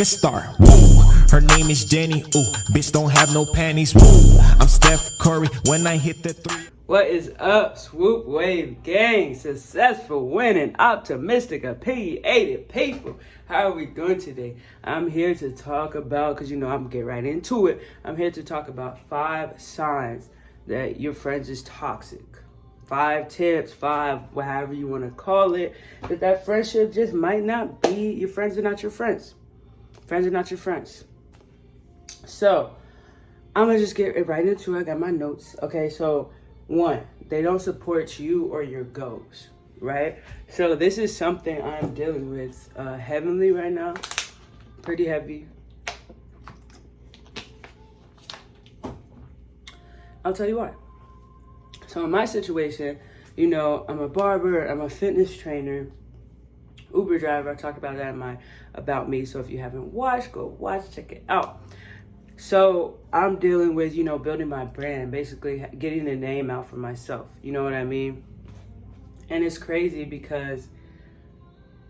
star. Woo. Her name is Jenny. Ooh, bitch don't have no panties. Woo. I'm Steph Curry when I hit the three. What is up, Swoop Wave Gang? Successful, winning, optimistic, opinionated people. How are we doing today? I'm here to talk about, because you know I'm going to get right into it. I'm here to talk about 5 signs that your friends is toxic. 5 tips, 5, whatever you want to call it, that friendship just might not be, your friends are not your friends. Friends are not your friends. So, I'm going to just get right into it. I got my notes. Okay, so 1, they don't support you or your goals, right? So this is something I'm dealing with heavily right now. Pretty heavy. I'll tell you why. So in my situation, you know, I'm a barber, I'm a fitness trainer, Uber driver. I talked about that in my About Me. So if you haven't watched, go watch, check it out. So I'm dealing with, you know, building my brand, basically getting the name out for myself. You know what I mean? And it's crazy because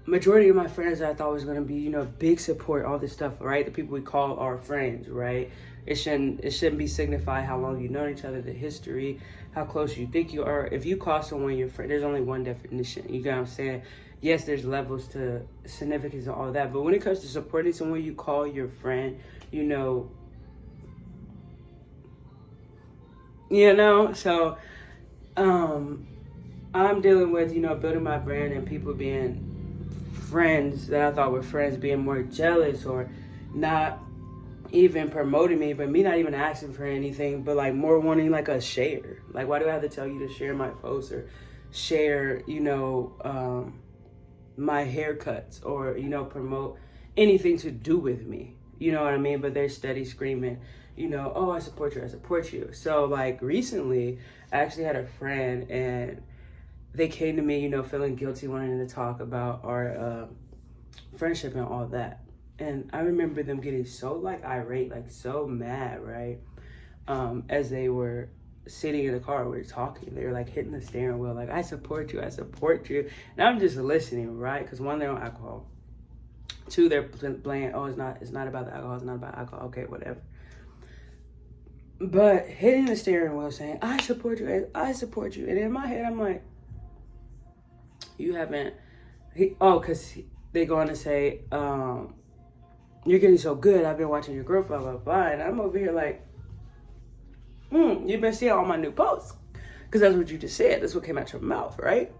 majority of my friends I thought was going to be, you know, big support, all this stuff, right? The people we call our friends, right? It shouldn't be signified how long you've known each other, the history, how close you think you are. If you call someone your friend, there's only one definition. You get what I'm saying? Yes, there's levels to significance and all that. But when it comes to supporting someone you call your friend, you know, so I'm dealing with, you know, building my brand and people being friends that I thought were friends being more jealous or not even promoting me, but me not even asking for anything, but like more wanting like a share. Like, why do I have to tell you to share my posts or share, you know, my haircuts or, you know, promote anything to do with me? You know what I mean? But they're steady screaming, you know, oh, I support you, I support you. So like recently, I actually had a friend and they came to me, you know, feeling guilty, wanting to talk about our friendship and all that. And I remember them getting so like irate, like so mad, right? As they were sitting in the car, we were talking. They were like hitting the steering wheel, like, I support you, I support you. And I'm just listening, right? Because 1, they're on alcohol. 2, they're playing, oh, it's not about the alcohol, it's not about alcohol. Okay, whatever. But hitting the steering wheel saying, I support you, I support you. And in my head, I'm like, you haven't, because they go on to say, you're getting so good, I've been watching your growth, blah, blah, blah. And I'm over here like, you've been seeing all my new posts. Because that's what you just said. That's what came out your mouth, right?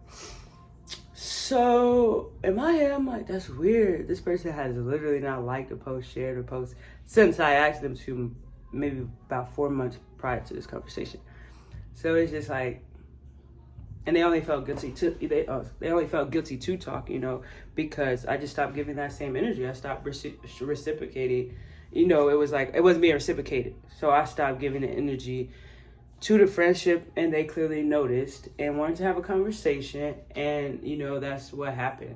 So in my head, I'm like, that's weird. This person has literally not liked a post, shared a post since I asked them to, maybe about 4 months prior to this conversation. So it's just like, and they only felt guilty they only felt guilty to talk, you know, because I just stopped giving that same energy. I stopped reciprocating. You know, it was like, it wasn't being reciprocated. So I stopped giving the energy to the friendship, and they clearly noticed and wanted to have a conversation. And, you know, that's what happened.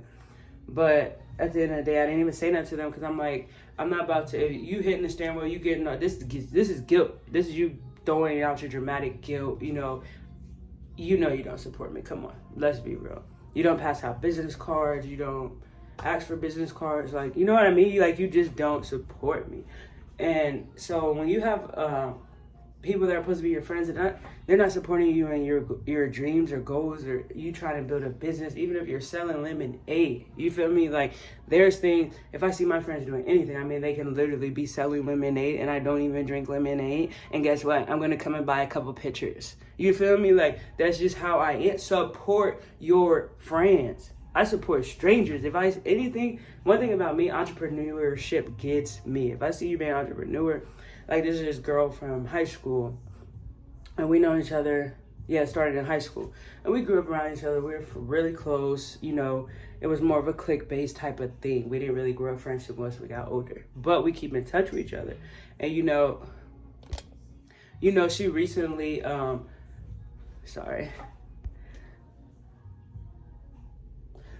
But at the end of the day, I didn't even say that to them because I'm like, I'm not about to, if you hitting the steering wheel, you getting, this is guilt. This is you throwing out your dramatic guilt, you know you don't support me. Come on, let's be real. You don't pass out business cards. You don't ask for business cards. Like, you know what I mean? Like, you just don't support me. And so when you have people that are supposed to be your friends, they're not supporting you in your dreams or goals, or you trying to build a business, even if you're selling lemonade. You feel me? Like, there's things, if I see my friends doing anything, I mean, they can literally be selling lemonade and I don't even drink lemonade. And guess what? I'm going to come and buy a couple pitchers. You feel me? Like, that's just how I am. Support your friends. I support strangers. If anything, one thing about me, entrepreneurship gets me. If I see you being an entrepreneur, like, this is this girl from high school, and we know each other, started in high school. And we grew up around each other. We were really close, you know. It was more of a clique-based type of thing. We didn't really grow a friendship once we got older. But we keep in touch with each other. And, you know, she recently,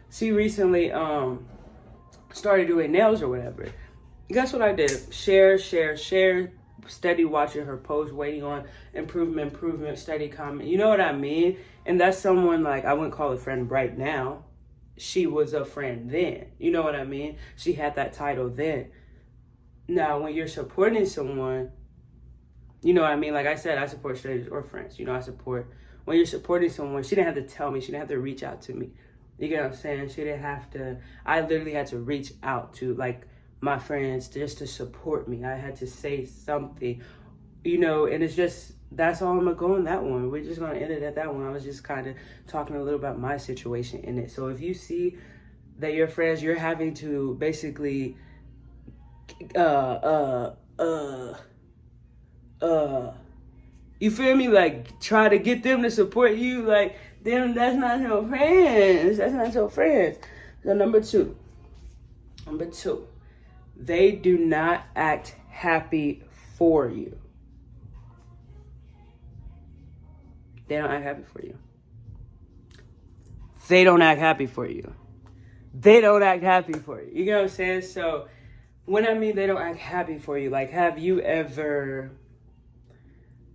She recently started doing nails or whatever. Guess what I did? Share, steady watching her post, waiting on improvement, steady comment. You know what I mean? And that's someone, like, I wouldn't call a friend right now. She was a friend then. You know what I mean? She had that title then. Now, when you're supporting someone, you know what I mean? Like I said, I support strangers or friends. You know, I support, when you're supporting someone, she didn't have to tell me. She didn't have to reach out to me. You get what I'm saying? She didn't have to, I literally had to reach out to like my friends just to support me. I had to say something, you know, and it's just, that's all I'm gonna go on that one. We're just gonna end it at that one. I was just kind of talking a little about my situation in it. So if you see that your friends, you're having to basically, you feel me? Like try to get them to support you, like them, that's not your friends. That's not your friends. So number two, they do not act happy for you. They don't act happy for you. They don't act happy for you. They don't act happy for you. You get what I'm saying? So when I mean they don't act happy for you, like have you ever,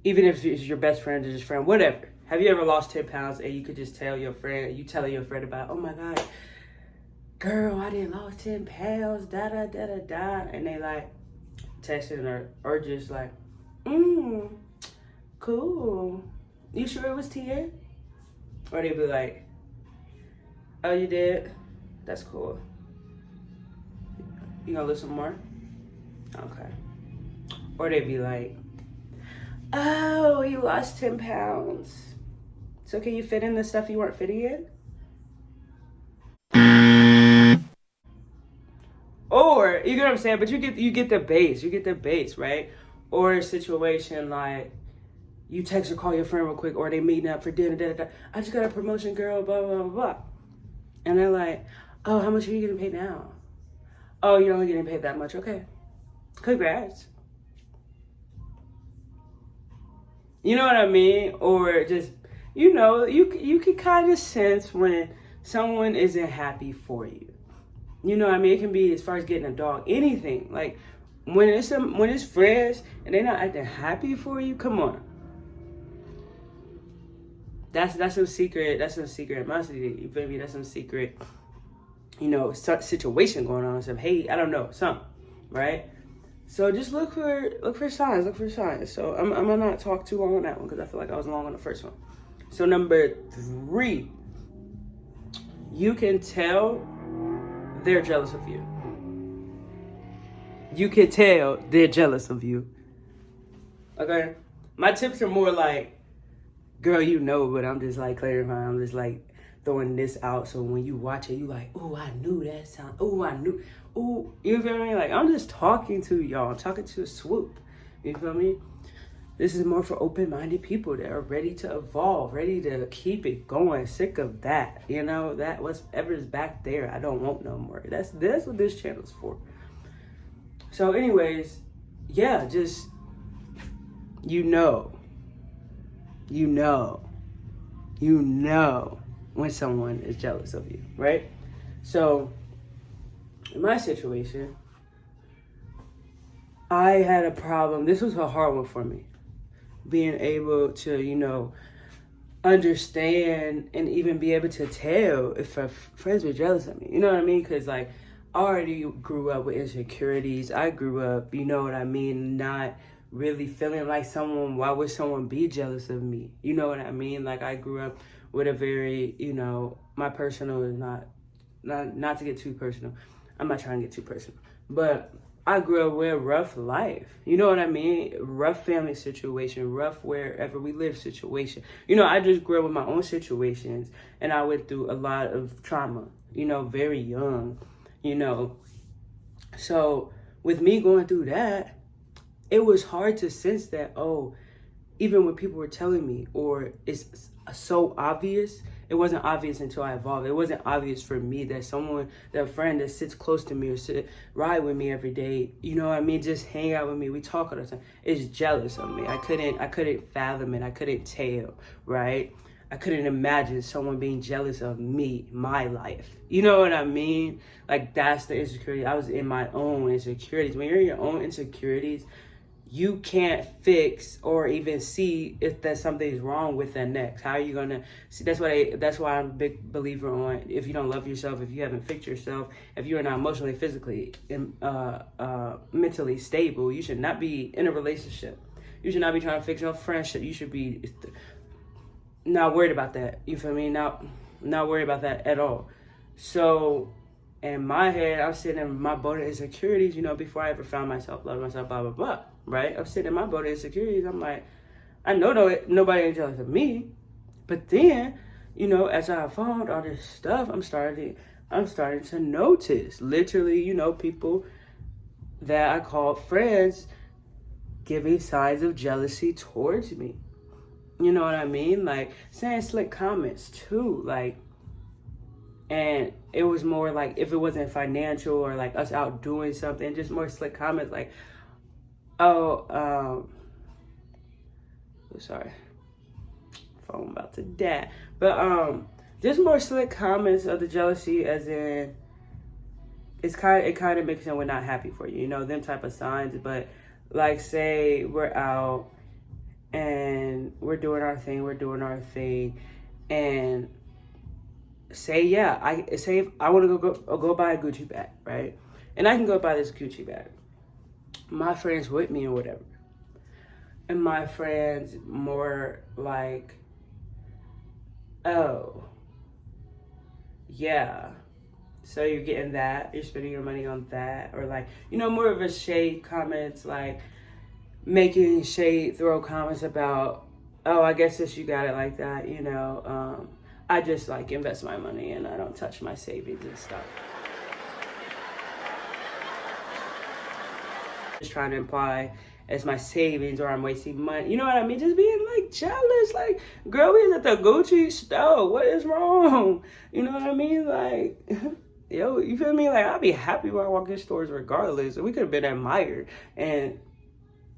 even if it's your best friend or just friend, whatever, have you ever lost 10 pounds and you could just tell your friend, you telling your friend about, oh my God, girl, I didn't lost 10 pounds, da da da da da, and they like texting or just like, cool. You sure it was 10? Or they be like, oh, you did? That's cool. You gonna listen more? Okay. Or they be like, oh, you lost 10 pounds. So can you fit in the stuff you weren't fitting in? Or, you get what I'm saying? But you get the base, right? Or a situation like, you text or call your friend real quick, or they meeting up for dinner, da, da, da. I just got a promotion, girl, blah, blah, blah, blah. And they're like, oh, how much are you getting paid now? Oh, you're only getting paid that much, okay. Congrats. You know what I mean? Or just, you know, you can kind of sense when someone isn't happy for you. You know what I mean? It can be as far as getting a dog, anything. Like, when it's friends and they're not acting happy for you, come on. That's some secret animosity. You feel me? That's some secret, you know, situation going on. Some hate. I don't know, something, right? So just look for signs. So I'm gonna not talk too long on that one because I feel like I was long on the first one. So number 3, you can tell they're jealous of you. You can tell they're jealous of you. Okay? My tips are more like, girl, you know, but I'm just like clarifying. I'm just like throwing this out. So when you watch it, you like, oh, I knew that sound. Oh, I knew. Oh, you feel me? Like, I'm just talking to y'all. I'm talking to a swoop. You feel me? This is more for open-minded people that are ready to evolve, ready to keep it going. Sick of that. You know, that whatever's back there, I don't want no more. That's what this channel's for. So anyways, yeah, just, you know when someone is jealous of you, right? So in my situation, I had a problem. This was a hard one for me, being able to, you know, understand and even be able to tell if friends were jealous of me. You know what I mean? Because like, I already grew up with insecurities. I grew up, you know what I mean, not really feeling like why would someone be jealous of me? You know what I mean? Like, I grew up with a very, you know, my personal is not to get too personal. I'm not trying to get too personal. But I grew up with a rough life. You know what I mean? Rough family situation, rough wherever we live situation. You know, I just grew up with my own situations, and I went through a lot of trauma, you know, very young, you know. So with me going through that, it was hard to sense that, oh, even when people were telling me, or it's so obvious, it wasn't obvious until I evolved. It wasn't obvious for me that a friend that sits close to me or ride with me every day, you know what I mean, just hang out with me, we talk all the time, is jealous of me. I couldn't fathom it. I couldn't tell, right? I couldn't imagine someone being jealous of me, my life. You know what I mean? Like, that's the insecurity. I was in my own insecurities. When you're in your own insecurities, you can't fix or even see if that something's wrong with that next. How are you gonna see? That's why I'm a big believer on, if you don't love yourself, if you haven't fixed yourself, if you are not emotionally, physically, and mentally stable, you should not be in a relationship. You should not be trying to fix your friendship. You should be not worried about that. You feel me? Not worried about that at all. So in my head, I'm sitting in my boat of insecurities, before I ever found myself, loving myself, blah, blah, blah, right? I'm sitting in my boat of insecurities. I'm like, I know nobody ain't jealous of me. But then, as I found all this stuff, I'm starting to notice, literally, people that I call friends giving signs of jealousy towards me. You know what I mean? Like, saying slick comments, too, like, and it was more like, if it wasn't financial or like us out doing something, just more slick comments like, sorry, phone about to die. But just more slick comments of the jealousy, as in it kind of makes them we're not happy for you, them type of signs. But like, say we're out and we're doing our thing, and say I want to go buy a Gucci bag, right? And I can go buy this Gucci bag. My friends with me or whatever, and my friends more like, oh, yeah, so you're getting that, you're spending your money on that, or like, more of a shade comments, like making shade throw comments about, oh, I guess since you got it like that, I just like invest my money and I don't touch my savings and stuff. Just trying to imply it's my savings or I'm wasting money. You know what I mean? Just being like jealous. Like, girl, we was at the Gucci store. What is wrong? You know what I mean? Like, yo, you feel me? Like, I'll be happy when I walk in stores regardless. We could have been admired. And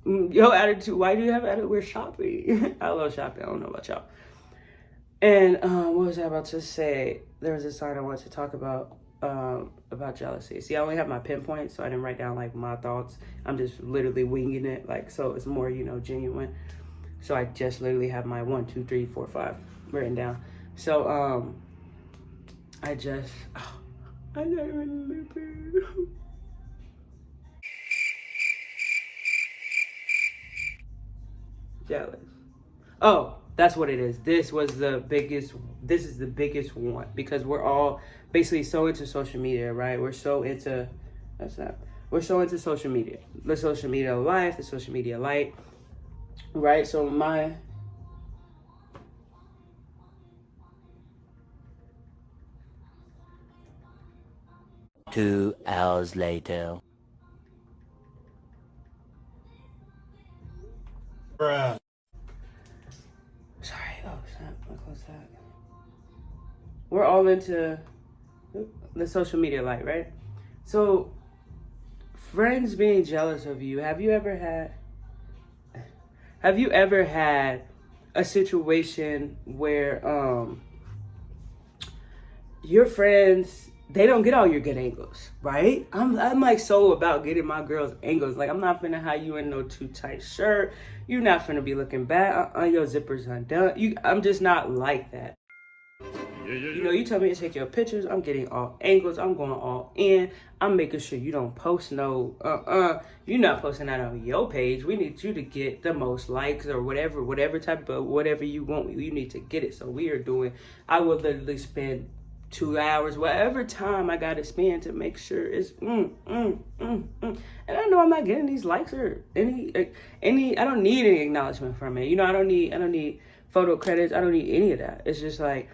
your attitude, why do you have attitude? We're shopping. I love shopping. I don't know about y'all. And what was I about to say? There was a sign I wanted to talk about jealousy. See, I only have my pinpoint, so I didn't write down like my thoughts. I'm just literally winging it, like, so it's more, genuine. So I just literally have my 1, 2, 3, 4, 5 written down. So I don't remember. Jealous. Oh, that's what it is. This is the biggest one, because we're all basically so into social media, right? We're so into social media. The social media life, the social media light, right? So 2 hours later. Bruh. Sorry, oh snap, I closed that. We're all into the social media light, right? So, friends being jealous of you. Have you ever had a situation where your friends, they don't get all your good angles, right? I'm like so about getting my girls' angles. Like, I'm not finna have you in no too tight shirt. You're not finna be looking bad. Your zipper's undone. I'm just not like that. You tell me to take your pictures. I'm getting all angles. I'm going all in. I'm making sure you don't post no, you're not posting that on your page. We need you to get the most likes or whatever type of, whatever you want. You need to get it. So I will literally spend 2 hours, whatever time I gotta spend to make sure it's And I know I'm not getting these likes or any. I don't need any acknowledgement from it. I don't need photo credits. I don't need any of that. It's just like,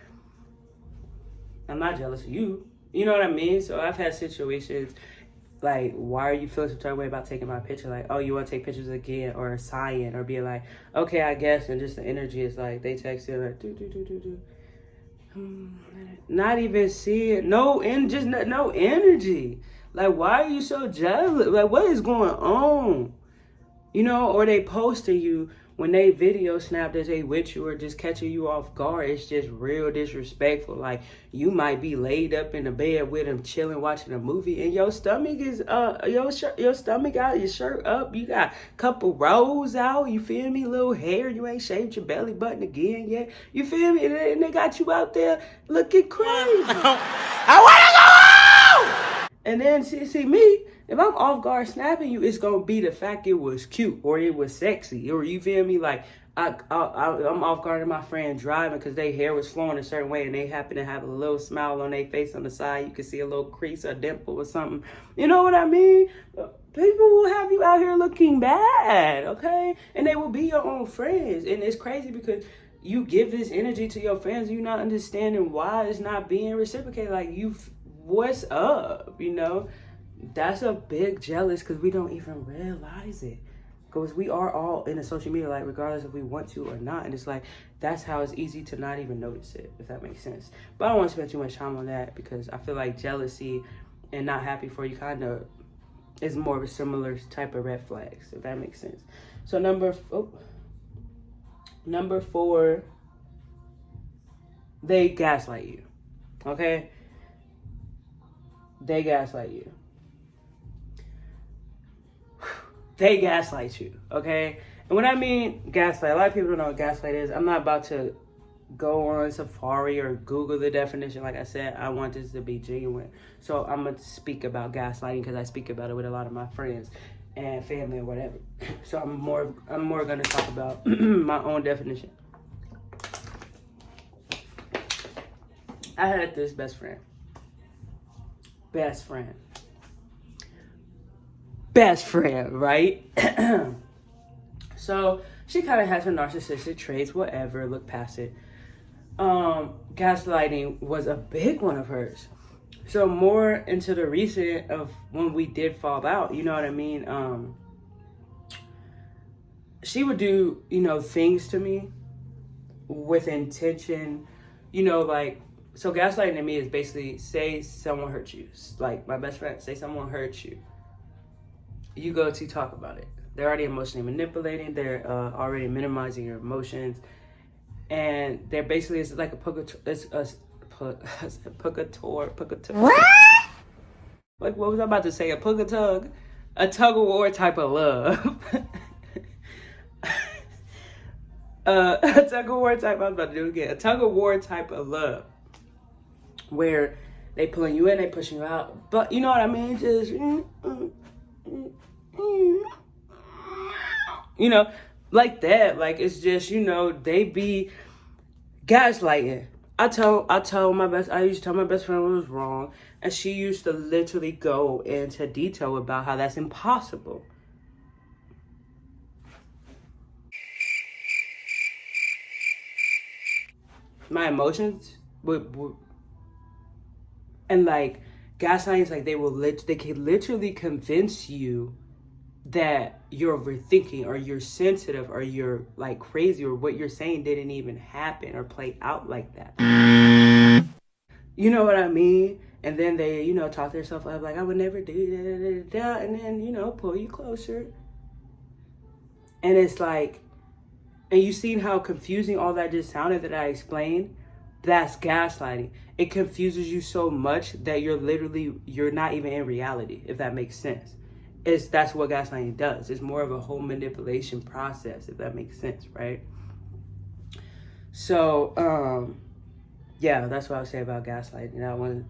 I'm not jealous of you. You know what I mean? So I've had situations like, why are you feeling some type of way about taking my picture? Like, oh, you want to take pictures again, or sighing, or being like, okay, I guess. And just the energy is like, they text you like, do. Not even seeing, no energy. Like, why are you so jealous? Like, what is going on? Or they post to you when they video snap that they with you or just catching you off guard, it's just real disrespectful. Like, you might be laid up in the bed with them, chilling, watching a movie, and your stomach is your stomach out, your shirt up, you got a couple rolls out, you feel me? Little hair, you ain't shaved your belly button again yet, you feel me? And they got you out there looking crazy. I wanna go home! And then see me, if I'm off guard snapping you, it's gonna be the fact it was cute or it was sexy, or you feel me? Like I'm off guard at my friend driving because their hair was flowing a certain way and they happen to have a little smile on their face on the side. You can see a little crease or dimple or something. You know what I mean? People will have you out here looking bad, okay? And they will be your own friends. And it's crazy because you give this energy to your fans, you're not understanding why it's not being reciprocated. Like, what's up, you know? That's a big jealous because we don't even realize it. Because we are all in a social media, like, regardless if we want to or not. And it's like, that's how it's easy to not even notice it, if that makes sense. But I don't want to spend too much time on that because I feel like jealousy and not happy for you kind of is more of a similar type of red flags, if that makes sense. So number 4, they gaslight you, okay? They gaslight you. They gaslight you, okay? And when I mean gaslight, a lot of people don't know what gaslight is. I'm not about to go on Safari or Google the definition. Like I said, I want this to be genuine. So I'm going to speak about gaslighting because I speak about it with a lot of my friends and family or whatever. So I'm more going to talk about my own definition. I had this best friend, right? So she kind of has her narcissistic traits, whatever, look past it. Gaslighting was a big one of hers. So more into the recent of when we did fall out, you know what I mean? She would do, things to me with intention, like, so gaslighting to me is basically say someone hurt you. Like my best friend, say someone hurt you. You go to talk about it. They're already emotionally manipulating. They're already minimizing your emotions. And they're basically, it's like a purgator. Like, what was I about to say? A tug of war type of love. A tug of war type, I was about to do it again. A tug of war type of love. Where they pulling you in, they pushing you out. But you know what I mean? Just, like that. Like, it's just, they be gaslighting. I used to tell my best friend what was wrong, and she used to literally go into detail about how that's impossible. My emotions would and like gaslighting is like they can literally convince you that you're overthinking or you're sensitive or you're like crazy or what you're saying didn't even happen or play out like that. You know what I mean? And then they, talk themselves up like, I would never do that, and then, pull you closer. And it's like, and you seen how confusing all that just sounded that I explained? That's gaslighting. It confuses you so much that you're not even in reality, if that makes sense. That's what gaslighting does. It's more of a whole manipulation process, if that makes sense, right? So, yeah, that's what I would say about gaslighting.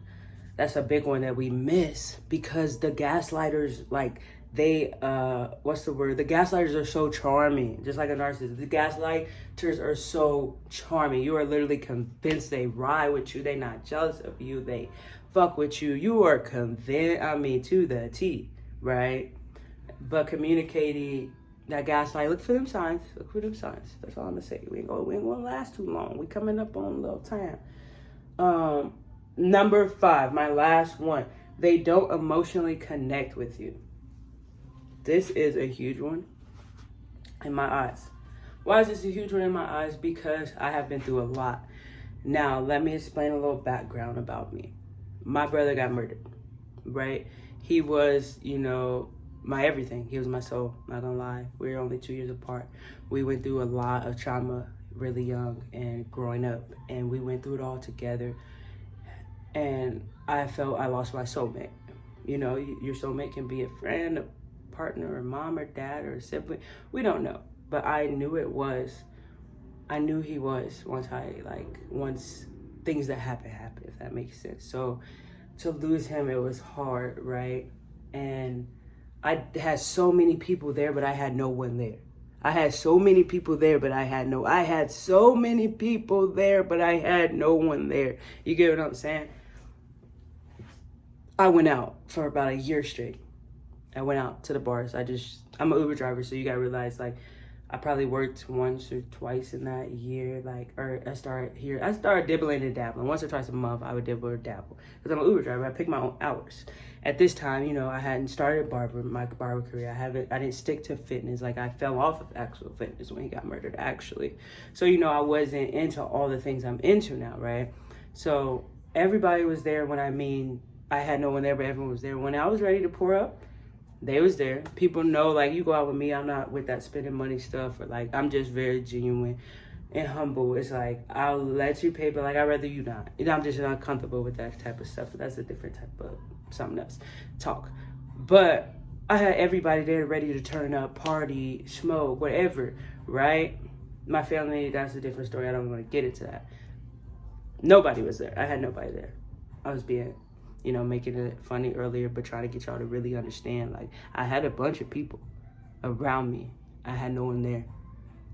That's a big one that we miss because the gaslighters, like, they, the gaslighters are so charming, just like a narcissist. The gaslighters are so charming. You are literally convinced they ride with you. They're not jealous of you. They fuck with you. You are convinced, to the T, right? But communicating that gaslight, look for them signs. That's all I'm gonna say. We ain't gonna last too long. We coming up on a little time. Number 5, my last one. They don't emotionally connect with you. This is a huge one in my eyes. Why is this a huge one in my eyes? Because I have been through a lot. Now, let me explain a little background about me. My brother got murdered, right? He was, my everything. He was my soul, not gonna lie. We were only 2 years apart. We went through a lot of trauma really young and growing up, and we went through it all together. And I felt I lost my soulmate. You know, your soulmate can be a friend, a partner, or mom, or dad, or a sibling. We don't know, but I knew it was. I knew he was once things that happened, if that makes sense. So to lose him, it was hard, right? And I had so many people there, but I had no one there. I had so many people there, but I had so many people there, but I had no one there. You get what I'm saying? I went out for about a year straight. I went out to the bars. I'm an Uber driver, so you gotta realize, like, I probably worked once or twice in that year, I started dibbling and dabbling. Once or twice a month, I would dibble or dabble. Because I'm an Uber driver, I pick my own hours. At this time, you know, I hadn't started my barber career. I didn't stick to fitness. Like, I fell off of actual fitness when he got murdered, actually. So, you know, I wasn't into all the things I'm into now, right? So everybody was there when I had no one there, but everyone was there. When I was ready to pour up, they was there. People know, like, you go out with me, I'm not with that spending money stuff, or like, I'm just very genuine and humble. It's like, I'll let you pay, but like, I'd rather you not. You know, I'm just not comfortable with that type of stuff. That's a different type of something else talk. But I had everybody there ready to turn up, party, smoke, whatever, right? My family, that's a different story. I don't want to get into that. Nobody was there. I had nobody there. I was being, you know, making it funny earlier, but trying to get y'all to really understand. Like, I had a bunch of people around me. I had no one there.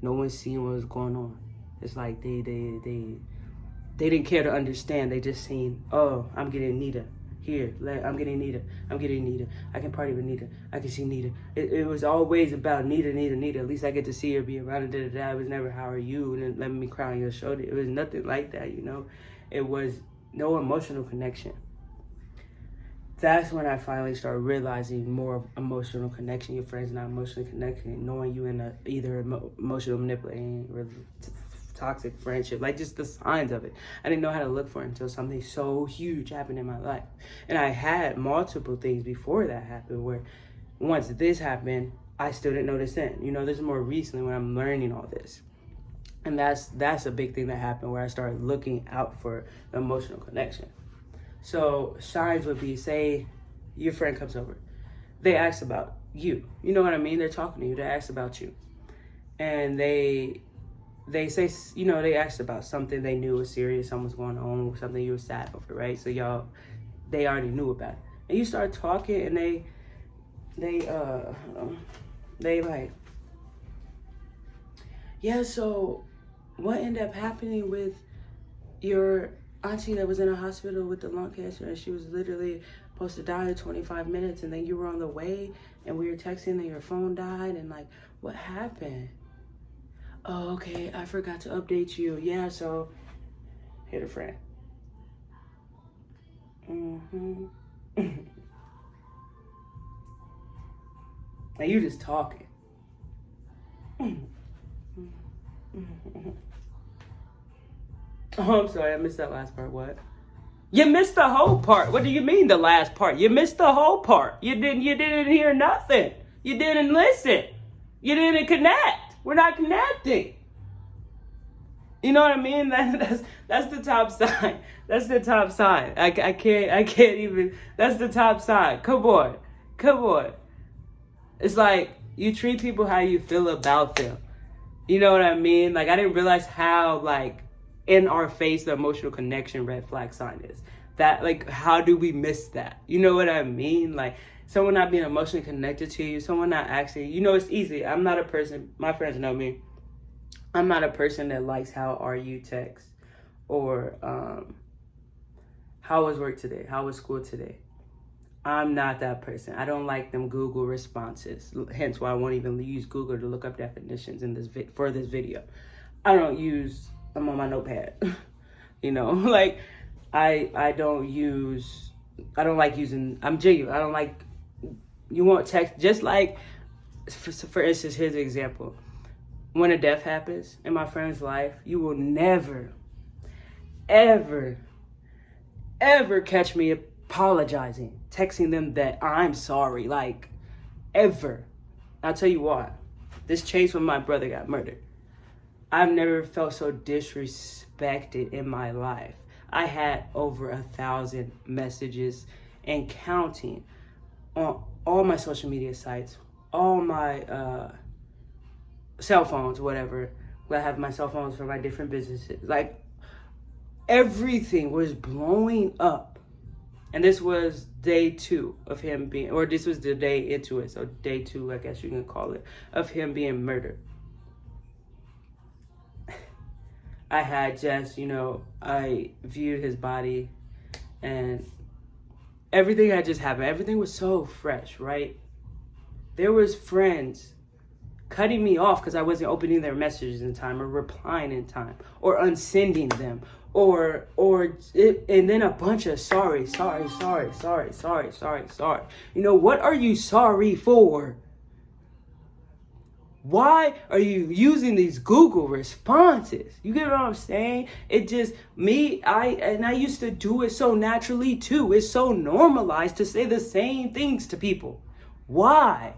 No one seeing what was going on. It's like they didn't care to understand. They just seen, oh, I'm getting Nita. Here, I'm getting Nita. I'm getting Nita. I can party with Nita. I can see Nita. It was always about Nita. At least I get to see her, be around, and da-da-da. It was never, how are you? And then let me cry on your shoulder. It was nothing like that, you know? It was no emotional connection. That's when I finally started realizing more of emotional connection. Your friends not emotionally connected, knowing you in either emotional manipulating or toxic friendship, like just the signs of it. I didn't know how to look for it until something so huge happened in my life. And I had multiple things before that happened where once this happened, I still didn't notice then. You know, this is more recently when I'm learning all this. And that's a big thing that happened where I started looking out for emotional connection. So signs would be, say your friend comes over. They ask about you. You know what I mean? They're talking to you. They ask about you. And they say, you know, they asked about something they knew was serious, something was going on, something you were sad over, right? So they already knew about it. And you start talking and they like, yeah, so what ended up happening with your auntie that was in a hospital with the lung cancer, and she was literally supposed to die in 25 minutes, and then you were on the way, and we were texting, and your phone died, and like, what happened? Oh, okay, I forgot to update you. Yeah, so, hit a friend. And you just talking. Oh, I'm sorry, I missed that last part. What? You missed the whole part. What do you mean the last part? You missed the whole part. You didn't hear nothing. You didn't listen. You didn't connect. We're not connecting. You know what I mean? That's the top sign. That's the top sign. I can't even. That's the top sign. Come on. It's like you treat people how you feel about them. You know what I mean? Like, I didn't realize how, like, in our face the emotional connection red flag sign is. That, like, how do we miss that? You know what I mean? Like, someone not being emotionally connected to you, someone not actually, you know, it's easy. I'm not a person, my friends know me, I'm not a person that likes how are you text or how was work today, how was school today. I'm not that person. I don't like them Google responses. Hence why I won't even use Google to look up definitions in this for this video. I'm on my notepad. You know, like I don't like using, I'm genuine. I don't like, you want text, just like, for instance, here's an example. When a death happens in my friend's life, you will never, ever, ever catch me apologizing, texting them that I'm sorry. Like, ever. I'll tell you why. This changed when my brother got murdered. I've never felt so disrespected in my life. I had over 1,000 messages and counting on all my social media sites, all my cell phones, whatever. I have my cell phones for my different businesses. Like, everything was blowing up. And this was day 2 of him being, or this was the day into it, so day 2, I guess you can call it, of him being murdered. I had just, I viewed his body and everything had just happened. Everything was so fresh, right? There was friends cutting me off because I wasn't opening their messages in time or replying in time or unsending them and then a bunch of sorry. What are you sorry for? Why are you using these Google responses? You get what I'm saying? It just, I used to do it so naturally too. It's so normalized to say the same things to people. Why?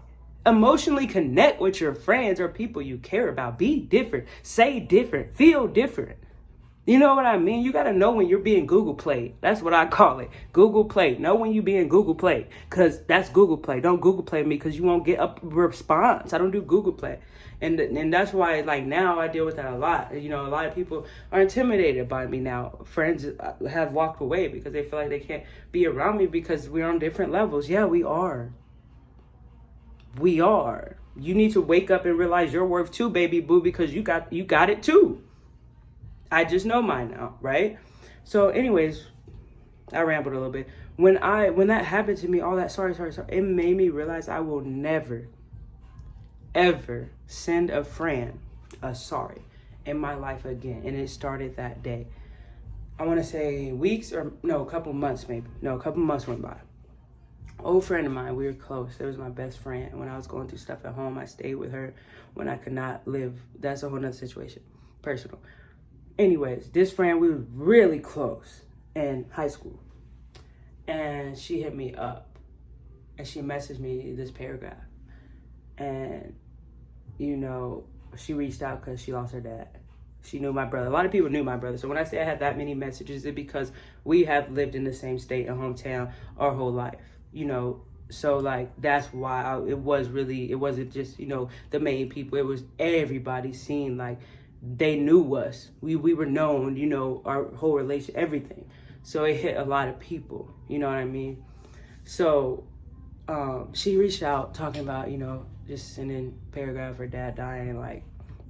Emotionally connect with your friends or people you care about. Be different. Say different. Feel different. You know what I mean? You got to know when you're being Google played. That's what I call it. Google played. Know when you're being Google played. Because that's Google play. Don't Google play me because you won't get a response. I don't do Google play. And that's why, like, now I deal with that a lot. A lot of people are intimidated by me now. Friends have walked away because they feel like they can't be around me because we're on different levels. Yeah, we are. We are. You need to wake up and realize your worth too, baby boo, because you got it too. I just know mine now, right? So anyways, I rambled a little bit. When that happened to me, all that sorry, it made me realize I will never, ever send a friend a sorry in my life again. And it started that day. I want to say a couple months maybe. No, a couple months went by. Old friend of mine, we were close. It was my best friend. When I was going through stuff at home, I stayed with her when I could not live. That's a whole nother situation, personal. Anyways, this friend, we were really close in high school. And she hit me up. And she messaged me this paragraph. And, she reached out because she lost her dad. She knew my brother. A lot of people knew my brother. So when I say I had that many messages, it's because we have lived in the same state and hometown our whole life. So like that's why it wasn't just the main people. It was everybody seeing like they knew us. We were known, our whole relation, everything. So it hit a lot of people, you know what I mean? So she reached out talking about just sending paragraph of her dad dying, like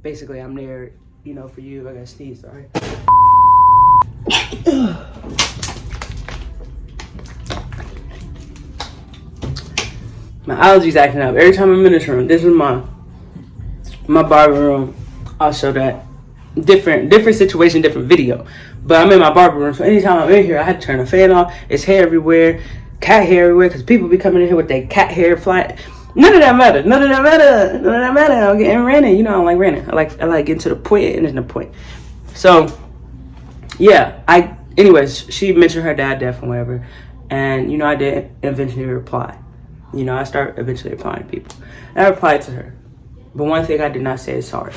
basically I'm there for you. I gotta sneeze, sorry. My allergies acting up. Every time I'm in this room, this is my barber room. I'll show that different situation, different video. But I'm in my barber room, so anytime I'm in here, I had to turn the fan off. It's hair everywhere, cat hair everywhere, because people be coming in here with their cat hair flying. None of that matter. I'm getting ranting. I don't like ranting. I like getting to the point and then the point. So, yeah, anyways, she mentioned her dad death and whatever. And, I did eventually reply. I start eventually replying to people. And I replied to her. But one thing I did not say is sorry.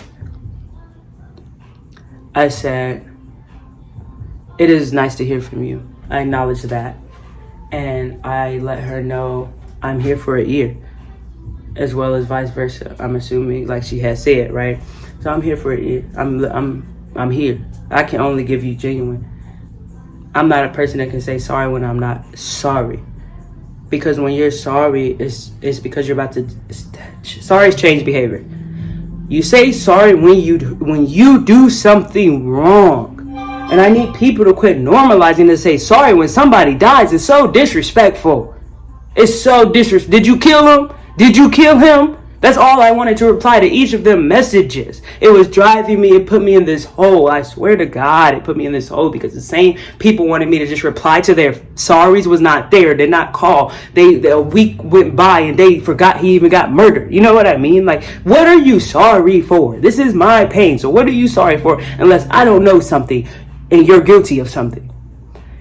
I said, it is nice to hear from you. I acknowledge that. And I let her know I'm here for a year. As well as vice versa. I'm assuming, like she has said, right? So I'm here for a year. I'm here. I can only give you genuine. I'm not a person that can say sorry when I'm not sorry. Because when you're sorry, it's because you're about to. Sorry is change behavior. You say sorry when you do something wrong. And I need people to quit normalizing to say sorry when somebody dies. It's so disrespectful. It's so disrespectful. Did you kill him? Did you kill him? That's all I wanted to reply to each of them messages. It was driving me. It put me in this hole. I swear to God, it put me in this hole because the same people wanted me to just reply to their sorries was not there. Did not call. A week went by and they forgot he even got murdered. You know what I mean? Like, what are you sorry for? This is my pain. So what are you sorry for unless I don't know something and you're guilty of something?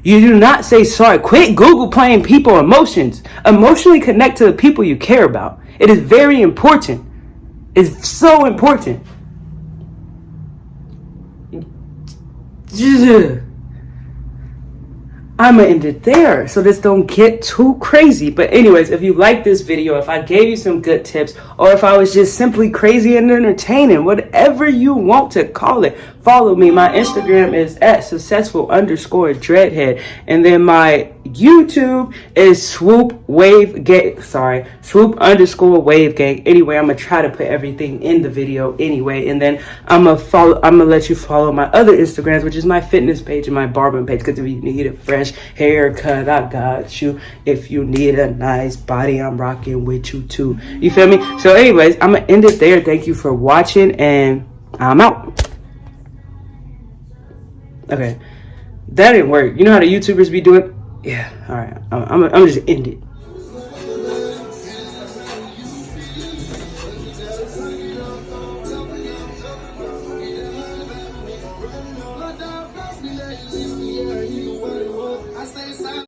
You do not say sorry. Quit Google playing people emotions. Emotionally connect to the people you care about. It is very important. It's so important. I'm gonna end it there so this don't get too crazy. But anyways, if you like this video, if I gave you some good tips, or if I was just simply crazy and entertaining, whatever you want to call it, follow me. My Instagram is at successful_dreadhead, and then my YouTube is swoop_wave gang. Anyway, I'm gonna try to put everything in the video anyway, and then I'm gonna let you follow my other Instagrams, which is my fitness page and my barbering page, because if you need a fresh haircut, I got you. If you need a nice body, I'm rocking with you too. You feel me? So anyways, I'm gonna end it there. Thank you for watching, and I'm out. Okay, that didn't work. You know how the YouTubers be doing? Yeah, all right. I'm gonna just end it.